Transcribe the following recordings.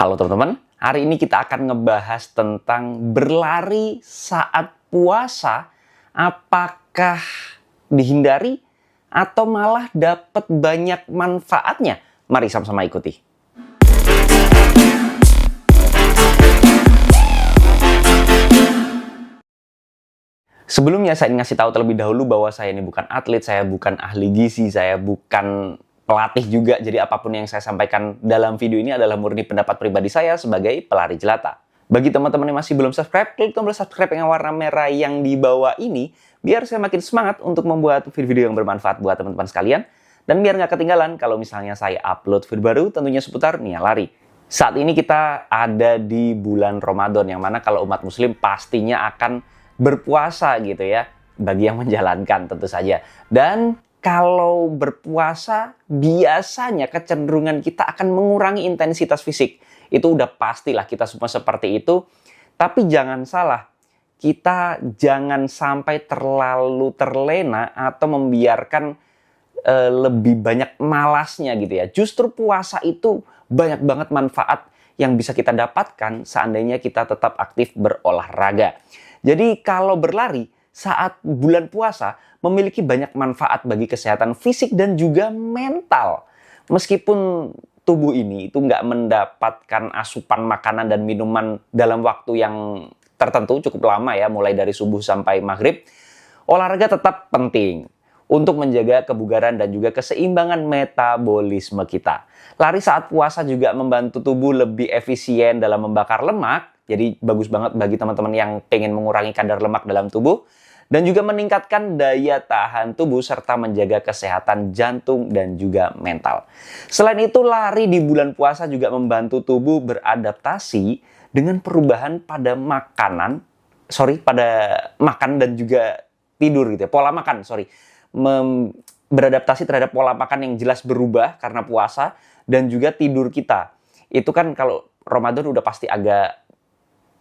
Halo teman-teman, hari ini kita akan ngebahas tentang berlari saat puasa. Apakah dihindari atau malah dapat banyak manfaatnya? Mari sama-sama ikuti. Sebelumnya saya ingin ngasih tahu terlebih dahulu bahwa saya ini bukan atlet, saya bukan ahli gizi, saya bukan pelatih juga. Jadi apapun yang saya sampaikan dalam video ini adalah murni pendapat pribadi saya sebagai pelari jelata. Bagi teman-teman yang masih belum subscribe, klik tombol subscribe yang warna merah yang di bawah ini, biar saya makin semangat untuk membuat video-video yang bermanfaat buat teman-teman sekalian. Dan biar nggak ketinggalan kalau misalnya saya upload video baru tentunya seputar Nia Lari. Saat ini kita ada di bulan Ramadan, yang mana kalau umat muslim pastinya akan berpuasa gitu ya, bagi yang menjalankan tentu saja. Dan kalau berpuasa biasanya kecenderungan kita akan mengurangi intensitas fisik. Itu udah pastilah, kita semua seperti itu. Tapi jangan salah, kita jangan sampai terlalu terlena atau membiarkan lebih banyak malasnya gitu ya. Justru puasa itu banyak banget manfaat yang bisa kita dapatkan seandainya kita tetap aktif berolahraga. Jadi kalau berlari saat bulan puasa memiliki banyak manfaat bagi kesehatan fisik dan juga mental. Meskipun tubuh ini itu nggak mendapatkan asupan makanan dan minuman dalam waktu yang tertentu cukup lama ya, mulai dari subuh sampai maghrib, olahraga tetap penting untuk menjaga kebugaran dan juga keseimbangan metabolisme kita. Lari saat puasa juga membantu tubuh lebih efisien dalam membakar lemak. Jadi bagus banget bagi teman-teman yang pengen mengurangi kadar lemak dalam tubuh. Dan juga meningkatkan daya tahan tubuh serta menjaga kesehatan jantung dan juga mental. Selain itu, lari di bulan puasa juga membantu tubuh beradaptasi dengan perubahan pada pada makan dan juga tidur gitu ya. Pola makan, beradaptasi terhadap pola makan yang jelas berubah karena puasa dan juga tidur kita. Itu kan kalau Ramadan udah pasti agak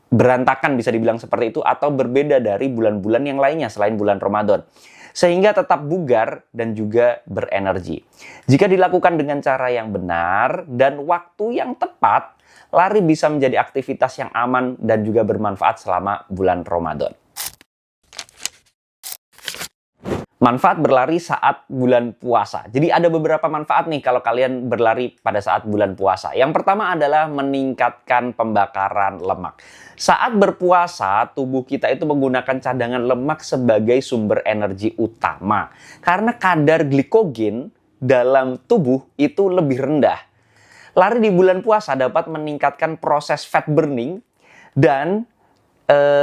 berantakan bisa dibilang seperti itu atau berbeda dari bulan-bulan yang lainnya selain bulan Ramadan. Sehingga tetap bugar dan juga berenergi. Jika dilakukan dengan cara yang benar dan waktu yang tepat, lari bisa menjadi aktivitas yang aman dan juga bermanfaat selama bulan Ramadan. Manfaat berlari saat bulan puasa. Jadi ada beberapa manfaat nih kalau kalian berlari pada saat bulan puasa. Yang pertama adalah meningkatkan pembakaran lemak. Saat berpuasa, tubuh kita itu menggunakan cadangan lemak sebagai sumber energi utama. Karena kadar glikogen dalam tubuh itu lebih rendah. Lari di bulan puasa dapat meningkatkan proses fat burning dan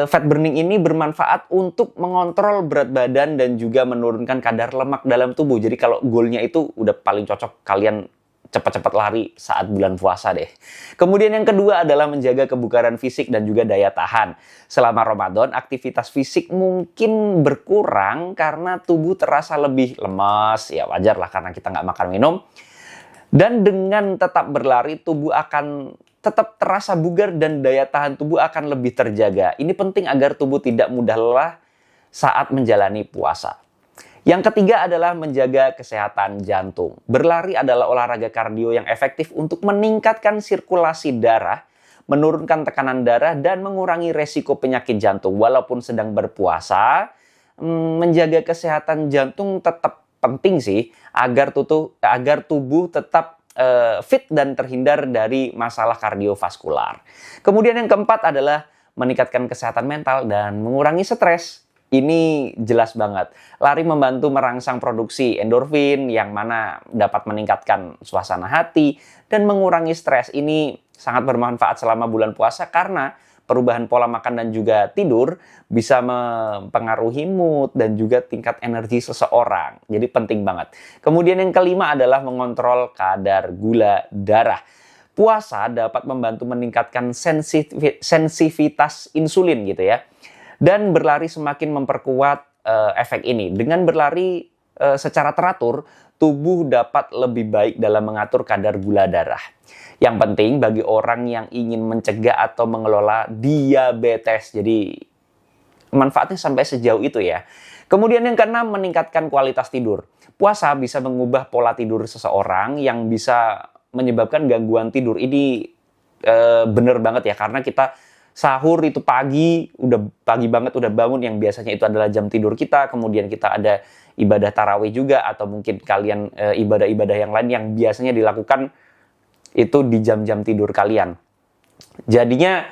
fat burning ini bermanfaat untuk mengontrol berat badan dan juga menurunkan kadar lemak dalam tubuh. Jadi kalau goalnya itu udah paling cocok kalian cepat-cepat lari saat bulan puasa deh. Kemudian yang kedua adalah menjaga kebugaran fisik dan juga daya tahan. Selama Ramadan, aktivitas fisik mungkin berkurang karena tubuh terasa lebih lemas. Ya wajar lah karena kita nggak makan minum. Dan dengan tetap berlari, tubuh akan tetap terasa bugar dan daya tahan tubuh akan lebih terjaga. Ini penting agar tubuh tidak mudah lelah saat menjalani puasa. Yang ketiga adalah menjaga kesehatan jantung. Berlari adalah olahraga kardio yang efektif untuk meningkatkan sirkulasi darah, menurunkan tekanan darah, dan mengurangi resiko penyakit jantung. Walaupun sedang berpuasa, menjaga kesehatan jantung tetap penting sih, agar tubuh tetap fit dan terhindar dari masalah kardiovaskular. Kemudian yang keempat adalah meningkatkan kesehatan mental dan mengurangi stres. Ini jelas banget. Lari membantu merangsang produksi endorfin yang mana dapat meningkatkan suasana hati dan mengurangi stres. Ini sangat bermanfaat selama bulan puasa karena perubahan pola makan dan juga tidur bisa mempengaruhi mood dan juga tingkat energi seseorang. Jadi penting banget. Kemudian yang kelima adalah mengontrol kadar gula darah. Puasa dapat membantu meningkatkan sensitivitas insulin gitu ya. Dan berlari semakin memperkuat efek ini. Dengan berlari secara teratur, tubuh dapat lebih baik dalam mengatur kadar gula darah. Yang penting bagi orang yang ingin mencegah atau mengelola diabetes. Jadi manfaatnya sampai sejauh itu ya. Kemudian yang keenam, meningkatkan kualitas tidur. Puasa bisa mengubah pola tidur seseorang yang bisa menyebabkan gangguan tidur. Ini bener banget ya, karena kita sahur itu pagi, udah pagi banget udah bangun, yang biasanya itu adalah jam tidur kita, kemudian kita ada ibadah tarawih juga, atau mungkin kalian ibadah-ibadah yang lain yang biasanya dilakukan itu di jam-jam tidur kalian. Jadinya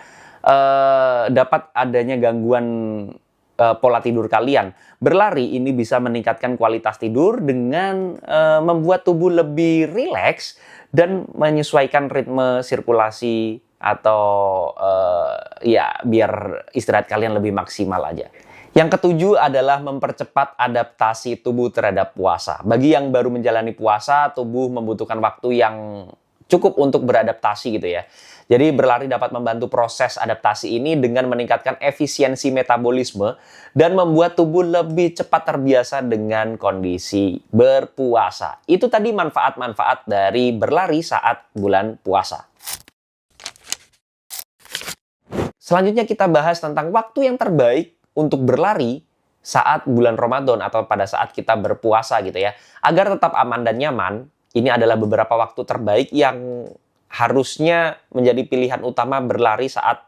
dapat adanya gangguan pola tidur kalian. Berlari ini bisa meningkatkan kualitas tidur dengan membuat tubuh lebih rileks dan menyesuaikan ritme sirkulasi, atau ya biar istirahat kalian lebih maksimal aja. Yang ketujuh adalah mempercepat adaptasi tubuh terhadap puasa. Bagi yang baru menjalani puasa, tubuh membutuhkan waktu yang cukup untuk beradaptasi gitu ya. Jadi berlari dapat membantu proses adaptasi ini dengan meningkatkan efisiensi metabolisme dan membuat tubuh lebih cepat terbiasa dengan kondisi berpuasa. Itu tadi manfaat-manfaat dari berlari saat bulan puasa. Selanjutnya kita bahas tentang waktu yang terbaik untuk berlari saat bulan Ramadan atau pada saat kita berpuasa gitu ya. Agar tetap aman dan nyaman, ini adalah beberapa waktu terbaik yang harusnya menjadi pilihan utama berlari saat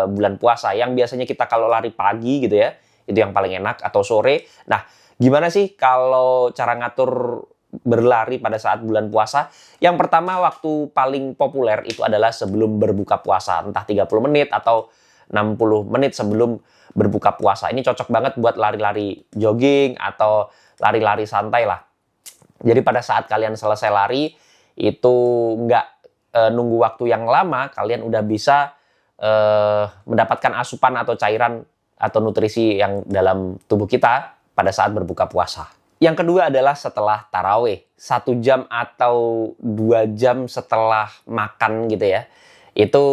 bulan puasa. Yang biasanya kita kalau lari pagi gitu ya, itu yang paling enak, atau sore. Nah, gimana sih kalau cara ngatur berlari pada saat bulan puasa? Yang pertama, waktu paling populer itu adalah sebelum berbuka puasa, entah 30 menit atau 60 menit sebelum berbuka puasa. Ini cocok banget buat lari-lari jogging atau lari-lari santai lah. Jadi pada saat kalian selesai lari, itu nggak nunggu waktu yang lama, kalian udah bisa mendapatkan asupan atau cairan atau nutrisi yang dalam tubuh kita pada saat berbuka puasa. Yang kedua adalah setelah tarawih, 1 jam atau 2 jam setelah makan gitu ya. Itu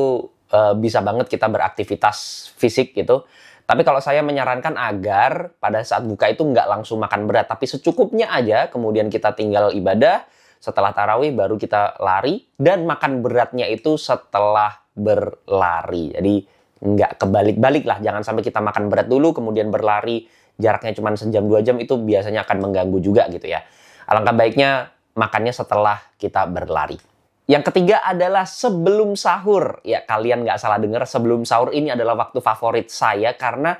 bisa banget kita beraktivitas fisik gitu. Tapi kalau saya menyarankan agar pada saat buka itu nggak langsung makan berat, tapi secukupnya aja, kemudian kita tinggal ibadah, setelah tarawih baru kita lari, dan makan beratnya itu setelah berlari. Jadi nggak kebalik-balik lah, jangan sampai kita makan berat dulu, kemudian berlari, jaraknya cuma sejam 2 jam, itu biasanya akan mengganggu juga gitu ya. Alangkah baiknya makannya setelah kita berlari. Yang ketiga adalah sebelum sahur. Ya, kalian nggak salah dengar, sebelum sahur ini adalah waktu favorit saya karena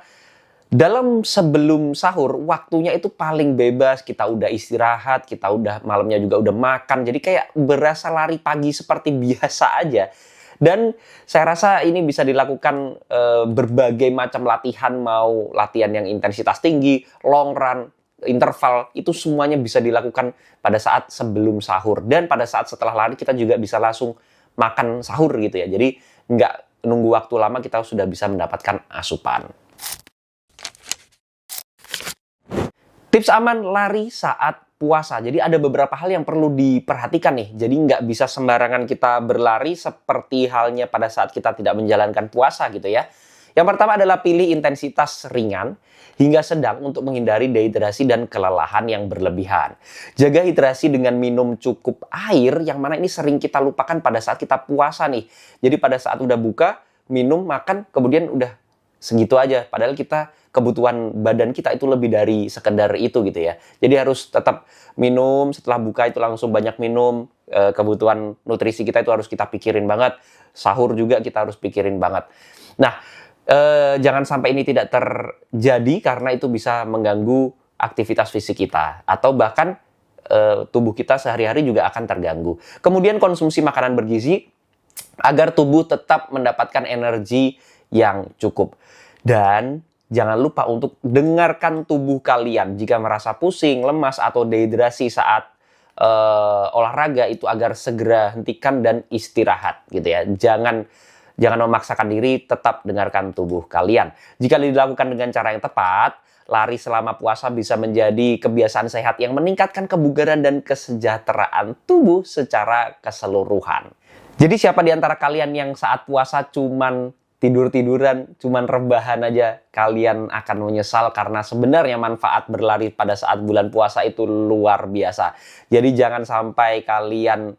dalam sebelum sahur waktunya itu paling bebas. Kita udah istirahat, kita udah malamnya juga udah makan. Jadi kayak berasa lari pagi seperti biasa aja. Dan saya rasa ini bisa dilakukan berbagai macam latihan, mau latihan yang intensitas tinggi, long run, interval, itu semuanya bisa dilakukan pada saat sebelum sahur. Dan pada saat setelah lari kita juga bisa langsung makan sahur gitu ya. Jadi nggak nunggu waktu lama, kita sudah bisa mendapatkan asupan. Tips aman lari saat puasa. Jadi ada beberapa hal yang perlu diperhatikan nih. Jadi nggak bisa sembarangan kita berlari seperti halnya pada saat kita tidak menjalankan puasa gitu ya. Yang pertama adalah pilih intensitas ringan hingga sedang untuk menghindari dehidrasi dan kelelahan yang berlebihan. Jaga hidrasi dengan minum cukup air, yang mana ini sering kita lupakan pada saat kita puasa nih. Jadi pada saat udah buka, minum, makan, kemudian udah segitu aja. Padahal kita, kebutuhan badan kita itu lebih dari sekedar itu gitu ya. Jadi harus tetap minum, setelah buka itu langsung banyak minum. Kebutuhan nutrisi kita itu harus kita pikirin banget. Sahur juga kita harus pikirin banget. Nah, jangan sampai ini tidak terjadi karena itu bisa mengganggu aktivitas fisik kita. Atau bahkan tubuh kita sehari-hari juga akan terganggu. Kemudian konsumsi makanan bergizi agar tubuh tetap mendapatkan energi yang cukup. Dan jangan lupa untuk dengarkan tubuh kalian jika merasa pusing, lemas, atau dehidrasi saat olahraga itu agar segera hentikan dan istirahat gitu ya. Jangan memaksakan diri, tetap dengarkan tubuh kalian. Jika dilakukan dengan cara yang tepat, lari selama puasa bisa menjadi kebiasaan sehat yang meningkatkan kebugaran dan kesejahteraan tubuh secara keseluruhan. Jadi siapa di antara kalian yang saat puasa cuman tidur-tiduran, cuman rebahan aja, kalian akan menyesal karena sebenarnya manfaat berlari pada saat bulan puasa itu luar biasa. Jadi jangan sampai kalian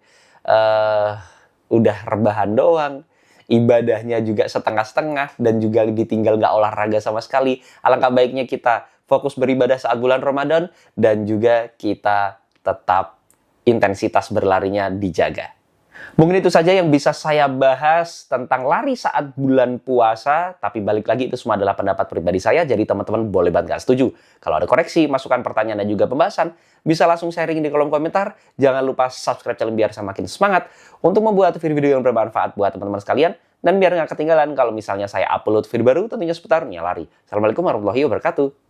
udah rebahan doang, ibadahnya juga setengah-setengah, dan juga ditinggal nggak olahraga sama sekali. Alangkah baiknya kita fokus beribadah saat bulan Ramadan, dan juga kita tetap intensitas berlarinya dijaga. Mungkin itu saja yang bisa saya bahas tentang lari saat bulan puasa, tapi balik lagi itu semua adalah pendapat pribadi saya, jadi teman-teman boleh banget nggak setuju. Kalau ada koreksi, masukan, pertanyaan, dan juga pembahasan, bisa langsung sharing di kolom komentar. Jangan lupa subscribe channel biar saya makin semangat untuk membuat video-video yang bermanfaat buat teman-teman sekalian, dan biar nggak ketinggalan kalau misalnya saya upload video baru tentunya seputar lari. Assalamualaikum warahmatullahi wabarakatuh.